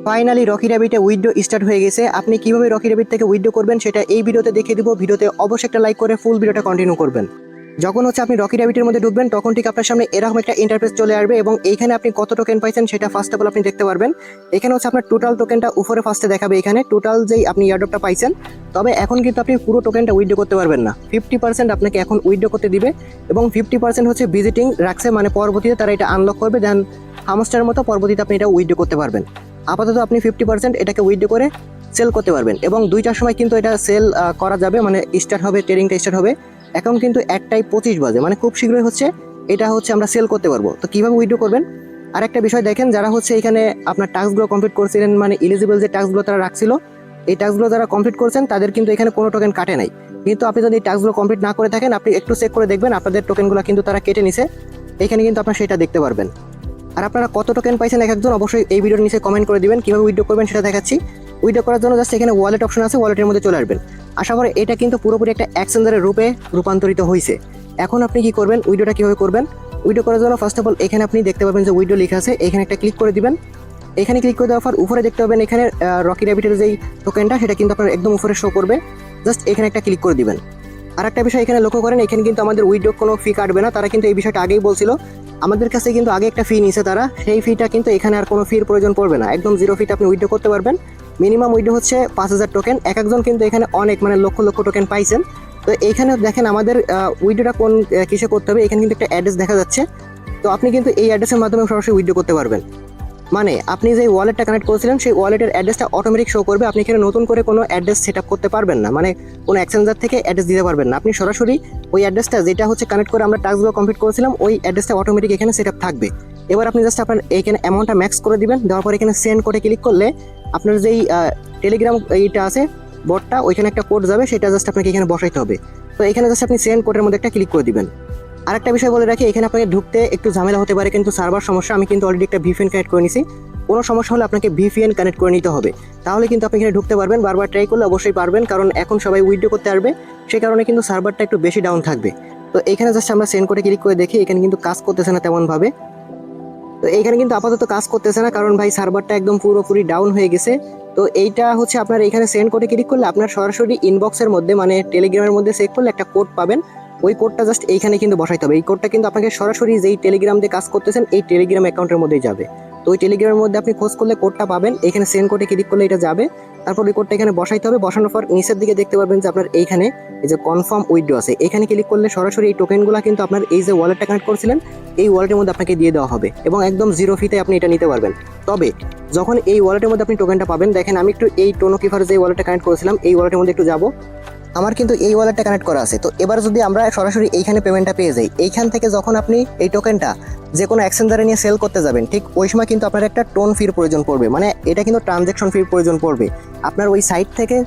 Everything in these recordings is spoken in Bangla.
ফাইনালি রকি র্যাবিটে উইথড্র স্টার্ট হয়ে গেছে। আপনি কিভাবে রকি র্যাবিট থেকে উইথড্র করবেন সেটা এই ভিডিওতে দেখিয়ে দিব। ভিডিওতে অবশ্যই একটা লাইক করে ফুল ভিডিওটা কন্টিনিউ করবেন। যখন আপনি রকি র্যাবিটের মধ্যে ঢুকবেন তখন ঠিক আপনার সামনে এরকম একটা ইন্টারফেস চলে আসবে এবং এইখানে আপনি কত টোকেন পাইছেন সেটা ফার্স্ট অফ অল আপনি দেখতে পারবেন। এখানে আপনার টোটাল টোকেনটা উপরে ফার্স্টে দেখাবে, এখানে টোটাল যেই আপনি এয়ারড্রপটা পাইছেন। তবে এখন কিন্তু আপনি পুরো টোকেনটা উইথড্র করতে পারবেন না, 50% আপনাকে এখন উইথড্র করতে দিবে এবং 50% ভিজিটিং রাখছে, মানে পরবর্তীতে তারা এটা আনলক করবে, দেন হামস্টারের মতো পরবর্তীতে আপনি এটা উইথড্র করতে পারবেন। আপাতত আপনি 50% এটাকে উইথড্র করে সেল করতে পারবেন এবং 2টার সময় কিন্তু এটা সেল করা যাবে, মানে স্টার্ট হবে, ট্রেডিংটা স্টার্ট হবে। এখন কিন্তু 1টায় 25 বাজে, মানে খুব শীঘ্রই এটা আমরা সেল করতে পারবো। তো কীভাবে উইথড্র করবেন আর একটা বিষয় দেখেন, যারা এখানে আপনার টাস্কগুলো কমপ্লিট করছিলেন, মানে এলিজিবল যে টাস্কগুলো তারা রাখছিল, এই টাস্কগুলো যারা কমপ্লিট করছেন তাদের কিন্তু এখানে কোনো টোকেন কাটে নাই। কিন্তু আপনি যদি এই টাস্কগুলো কমপ্লিট না করে থাকেন, আপনি একটু চেক করে দেখবেন আপনাদের টোকেনগুলো কিন্তু তারা কেটে নিছে। এখানে কিন্তু আপনারা সেটা দেখতে পারবেন। আর আপনারা কত টোকেন পাইছেন এক একজন অবশ্যই এই ভিডিওর নিচে কমেন্ট করে দিবেন। কীভাবে উইথড্র করবেন সেটা দেখাচ্ছি। উইথড্র করার জন্য জাস্ট এখানে ওয়ালেট অপশন আছে, ওয়ালেটের মধ্যে চলে আসবেন। আশা করি এটা কিন্তু পুরোপুরি একটা এক্সচেঞ্জারের রূপে রূপান্তরিত হয়েছে। এখন আপনি কি করবেন, উইথড্রটা কীভাবে করবেন? উইথড্র করার জন্য ফার্স্ট অফ অল এখানে আপনি দেখতে পাবেন যে উইথড্র লেখা আছে, এখানে একটা ক্লিক করে দিবেন। এখানে ক্লিক করে দেওয়ার পর উপরে দেখতে পাবেন এখানে রকি র্যাবিটের যেই টোকেনটা সেটা কিন্তু আপনার একদম উপরে শো করবে। জাস্ট এখানে একটা ক্লিক করে দিবেন। আর একটা বিষয় এখানে লক্ষ্য করেন, এখানে কিন্তু আমাদের উইথড্র কোনো ফি কাটবে না। তারা কিন্তু এই বিষয়টা আগেই বলছিল, আমাদের কাছে কিন্তু আগে একটা ফি নিয়েছে তারা, সেই ফিটা কিন্তু এখানে আর কোনো ফির প্রয়োজন পড়বে না, একদম জিরো ফিতে আপনি উইথড্র করতে পারবেন। Minimum withdraw 5000 token. এক একজন কিন্তু এখানে অনেক, মানে লক্ষ লক্ষ টোকেন পাইছেন। তো এইখানে দেখেন আমাদের উইথড্রটা কোন কিসে করতে হবে, এখানে কিন্তু একটা অ্যাড্রেস দেখা যাচ্ছে। তো আপনি কিন্তু এই অ্যাড্রেসের মাধ্যমে সরাসরি উইথড্র করতে পারবেন। মানে আপনি যে ওয়ালেটটা কানেক্ট করেছিলেন সেই ওয়ালেটের অ্যাড্রেসটা অটোমেটিক শো করবে। আপনি এখানে নতুন করে কোনো অ্যাড্রেস সেট আপ করতে পারবেন না, মানে কোনো এক্সচেঞ্জার থেকে অ্যাড্রেস দিতে পারবেন না। আপনি সরাসরি ওই অ্যাড্রেসটা যেটা কানেক্ট করে আমরা টাস্কগুলো কমপ্লিট করেছিলাম, ওই অ্যাড্রেসটা অটোমেটিক এখানে সেট আপ থাকবে। এবার আপনি জাস্ট আপনার এখানে অ্যামাউন্টটা ম্যাক্স করে দিবেন। দেওয়ার পর এখানে সেন্ড করে ক্লিক করলে আপনার যেই টেলিগ্রাম এইটা আছে বটটা, ওইখানে একটা কোড যাবে, সেটা জাস্ট আপনাকে এখানে বসাইতে হবে। তো এখানে জাস্ট আপনি সেন্ড কোডের মধ্যে একটা ক্লিক করে দিবেন। আরেকটা বিষয় বলে রাখি, এখানে আপনাকে ঢুকতে একটু ঝামেলা হতে পারে, কিন্তু সার্ভার সমস্যা। আমি কিন্তু অলরেডি একটা ভিপিএন কানেক্ট করে নিছি। কোনো সমস্যা হলে আপনাকে ভিপিএন কানেক্ট করে নিতে হবে, তাহলে কিন্তু আপনি এখানে ঢুকতে পারবেন। বারবার ট্রাই করলে অবশ্যই পারবেন, কারণ এখন সবাই উইথড্র করতে আসবে, সেই কারণে কিন্তু সার্ভারটা একটু বেশি ডাউন থাকবে। তো এখানে জাস্ট আমরা সেন্ড করে ক্লিক করে দেখি, এখানে কিন্তু কাজ করতেছে না তেমনভাবে। তো এইখানে কিন্তু আপাতত কাজ করতেছে না, কারণ ভাই সার্ভারটা একদম পুরোপুরি ডাউন হয়ে গেছে। তো এইটা আপনার এখানে সেন্ড করে ক্লিক করলে আপনার সরাসরি ইনবক্সের মধ্যে, মানে টেলিগ্রামের মধ্যে চেক করলে একটা কোড পাবেন। ওই কোডটা জাস্ট এইখানে কিন্তু বসাইতে হবে। এই কোডটা কিন্তু আপনাকে সরাসরি যেই টেলিগ্রাম দিয়ে কাজ করতেছেন এই টেলিগ্রাম অ্যাকাউন্টের মধ্যেই যাবে। তো ওই টেলিগ্রামের মধ্যে আপনি খোঁজ করলে কোডটা পাবেন, এখানে সেন্ড করে ক্লিক করলে এটা যাবে। তারপর ওই কোডটা এখানে বসাইতে হবে। বসানোর পর নিচের দিকে দেখতে পাবেন যে আপনার এইখানে এই যে কনফার্ম উইথড্র আছে, এখানে ক্লিক করলে সরাসরি এই টোকেনগুলো কিন্তু আপনার এই যে ওয়ালেটটা কানেক্ট করছিলেন এই ওয়ালেটের মধ্যে আপনাকে দিয়ে দেওয়া হবে এবং একদম জিরো ফিতে আপনি এটা নিতে পারবেন। তবে যখন এই ওয়ালেটের মধ্যে আপনি টোকেনটা পাবেন, দেখেন আমি একটু এই টোনো কিফার যে ওয়ালেটটা কানেক্ট করেছিলাম এই ওয়ালেটের মধ্যে একটু যাব। আমার কিন্তু এই ওয়ালেটটা কানেক্ট করা আছে। তো এবার যদি আমরা সরাসরি এইখানে পেমেন্টটা পেয়ে যাই, এইখান থেকে যখন আপনি এই টোকেনটা যে কোনো এক্সচেঞ্জারে নিয়ে সেল করতে যাবেন, ঠিক ওই সময় কিন্তু আপনার একটা টোন ফির প্রয়োজন পড়বে, মানে এটা কিন্তু ট্রানজ্যাকশন ফির প্রয়োজন পড়বে। আপনার ওই সাইট থেকে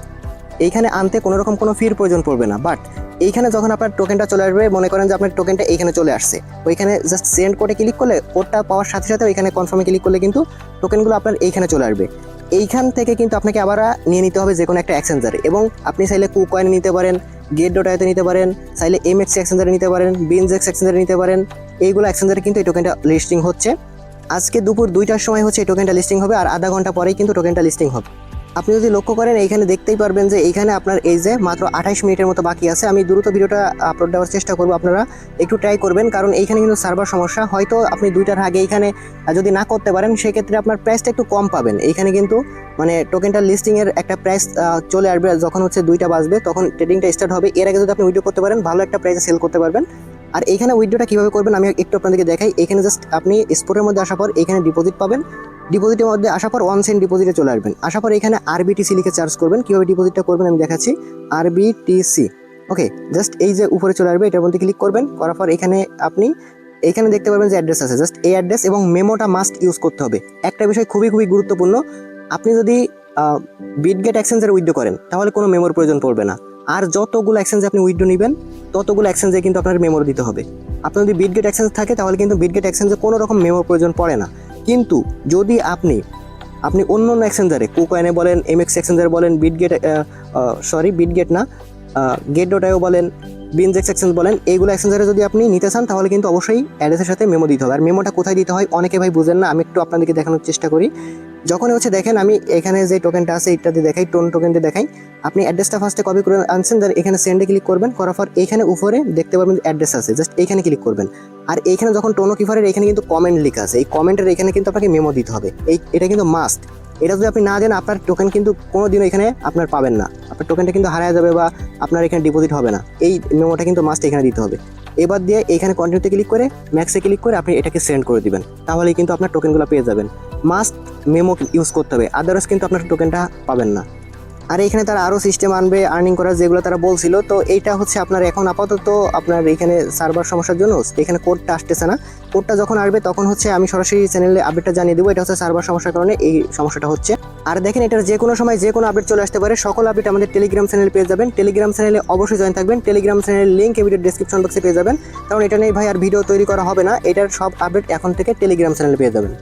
এইখানে আনতে কোনো রকম কোনো ফির প্রয়োজন পড়বে না। বাট এইখানে যখন আপনার টোকেনটা চলে আসবে, মনে করেন যে আপনার টোকেনটা এইখানে চলে আসছে, ওইখানে জাস্ট সেন্ড কোডে ক্লিক করলে, কোডটা পাওয়ার সাথে সাথে ওইখানে কনফার্মে ক্লিক করলে কিন্তু টোকেনগুলো আপনার এইখানে চলে আসবে। এইখান থেকে কিন্তু আপনাকে আবার নিয়ে নিতে হবে যে কোনো একটা এক্সচেঞ্জারে, এবং আপনি চাইলে কুকয়েনে নিতে পারেন, গেট.আইতে নিতে পারেন, চাইলে এমএক্স এক্সচেঞ্জারে নিতে পারেন, বিনজেক্স এক্সচেঞ্জারে নিতে পারেন। এইগুলো এক্সচেঞ্জারে কিন্তু এই টোকেনটা লিস্টিং হচ্ছে। আজকে দুপুর 2টার সময় এই টোকেনটা লিস্টিং হবে, আর আধা ঘন্টা পরেই কিন্তু টোকেনটা লিস্টিং হবে। আপনি যদি লক্ষ্য করেন এইখানে দেখতেই পারবেন যে এইখানে আপনার এই যে মাত্র 28 মিনিটের মতো বাকি আছে। আমি দ্রুত ভিডিওটা আপলোড দেওয়ার চেষ্টা করব, আপনারা একটু ট্রাই করবেন, কারণ এইখানে কিন্তু সার্ভার সমস্যা। হয়তো আপনি 2টার আগে এইখানে যদি না করতে পারেন, সেক্ষেত্রে আপনার প্রাইসটা একটু কম পাবেন। এইখানে কিন্তু মানে টোকেনটা লিস্টিংয়ের একটা প্রাইস চলে আসবে যখন 2টা বাজবে, তখন ট্রেডিংটা স্টার্ট হবে। এর আগে যদি আপনি উইথড্র করতে পারেন, ভালো একটা প্রাইসে সেল করতে পারবেন। আর এইখানে উইথড্রটা কীভাবে করবেন আমি একটু আপনাদেরকে দেখাই। এখানে জাস্ট আপনি স্পটের মধ্যে আসার পর এখানে ডিপোজিট পাবেন। ডিপোজিটের মধ্যে আসার পর 1 সেন্ট ডিপোজিটে চলে আসবেন। আসার পর এখানে আরবিটিসি লিখে চার্জ করবেন। কীভাবে ডিপোজিটটা করবেন আমি দেখাচ্ছি। আরবিটিসি, ওকে, জাস্ট এই যে উপরে চলে আসবে, এটার মধ্যে ক্লিক করবেন। করার পর এখানে আপনি এখানে দেখতে পাবেন যে অ্যাড্রেস আছে, জাস্ট এই অ্যাড্রেস এবং মেমোটা মাস্ট ইউজ করতে হবে। একটা বিষয় খুবই খুবই গুরুত্বপূর্ণ, আপনি যদি বিটগেট এক্সচেঞ্জারে উইথড্র করেন তাহলে কোনো মেমোর প্রয়োজন পড়বে না। আর যতগুলো এক্সচেঞ্জে আপনি উইথড্র নেবেন ততগুলো এক্সচেঞ্জে কিন্তু আপনার মেমোর দিতে হবে। আপনার যদি বিটগেট এক্সচেঞ্জ থাকে তাহলে কিন্তু বিটগেট এক্সচেঞ্জে কোনো রকম মেমোর প্রয়োজন পড়ে না। কিন্তু যদি আপনি অন্য অন্য এক্সচেঞ্জারে, কুকয়েনে বলেন, এমএক্স এক্সচেঞ্জারে বলেন, বিটগেট না, গেট.আইও বলেন, বিনজেক্স এক্সচেঞ্জ বলেন, এইগুলো এক্সচেঞ্জারে যদি আপনি নিতে চান তাহলে কিন্তু অবশ্যই অ্যাড্রেসের সাথে মেমো দিতে হবে। আর মেমোটা কোথায় দিতে হয় অনেকে ভাই বুঝেন না, আমি একটু আপনাদেরকে দেখানোর চেষ্টা করি। যখন হচ্ছে দেখেন আমি এখানে যে টোকেনটা আছে ইত্যাদি দেখাই, টোন টোকেন দিয়ে দেখাই, আপনি অ্যাড্রেসটা ফার্স্টে কপি করে আনছেন, দেন এখানে সেন্ডে ক্লিক করবেন, করার পর এইখানে উপরে দেখতে পাবেন অ্যাড্রেস আছে, জাস্ট এইখানে ক্লিক করবেন। আর এইখানে যখন টোনো কিফারের এখানে কিন্তু কমেন্ট লেখা আছে, এই কমেন্টের এখানে কিন্তু আপনাকে মেমো দিতে হবে, এটা কিন্তু মাস্ট। এটা যদি আপনি না দেন আপনার টোকেন কিন্তু কোনোদিনও এখানে আপনার পাবেন না, আপনার টোকেনটা কিন্তু হারিয়ে যাবে বা আপনার এখানে ডিপোজিট হবে না। এই মেমোটা কিন্তু মাস্ট এখানে দিতে হবে। এবার দিয়ে এখানে কন্টিনিউতে ক্লিক করে ম্যাক্সে ক্লিক করে আপনি এটাকে সেন্ড করে দিবেন, তাহলেই কিন্তু আপনার টোকেনগুলো পেয়ে যাবেন। মাস্ট মেমো ইউজ করতে হবে, আদারওয়াইজ কিন্তু আপনার টোকেনটা পাবেন না। আর এখানে তারা আরও সিস্টেম আনবে আর্নিং করার, যেগুলো তারা বলছিল। তো এইটা হচ্ছে আপনার এখন আপাতত আপনার এখানে সার্ভার সমস্যার জন্য এখানে কোডটা আসতেছে না। কোডটা যখন আসবে তখন হচ্ছে আমি সরাসরি চ্যানেলে আপডেটটা জানিয়ে দেবো, এটা হচ্ছে সার্ভার সমস্যার কারণে এই সমস্যাটা হচ্ছে। আর দেখেন এটার যে কোনো সময় যে কোনো আপডেট চলে আসতে পারে। সকল আপডেট আমাদের টেলিগ্রাম চ্যানেলে পেয়ে যাবেন, টেলিগ্রাম চ্যানেলে অবশ্যই জয়েন থাকবেন। টেলিগ্রাম চ্যানেলের লিঙ্ক এই ভিডিওর ডেসক্রিপশন বক্সে পেয়ে যাবেন, কারণ এটা নিয়ে ভাই আর ভিডিও তৈরি করা হবে না, এটার সব আপডেট এখন থেকে টেলিগ্রাম চ্যানেলে পেয়ে যাবেন।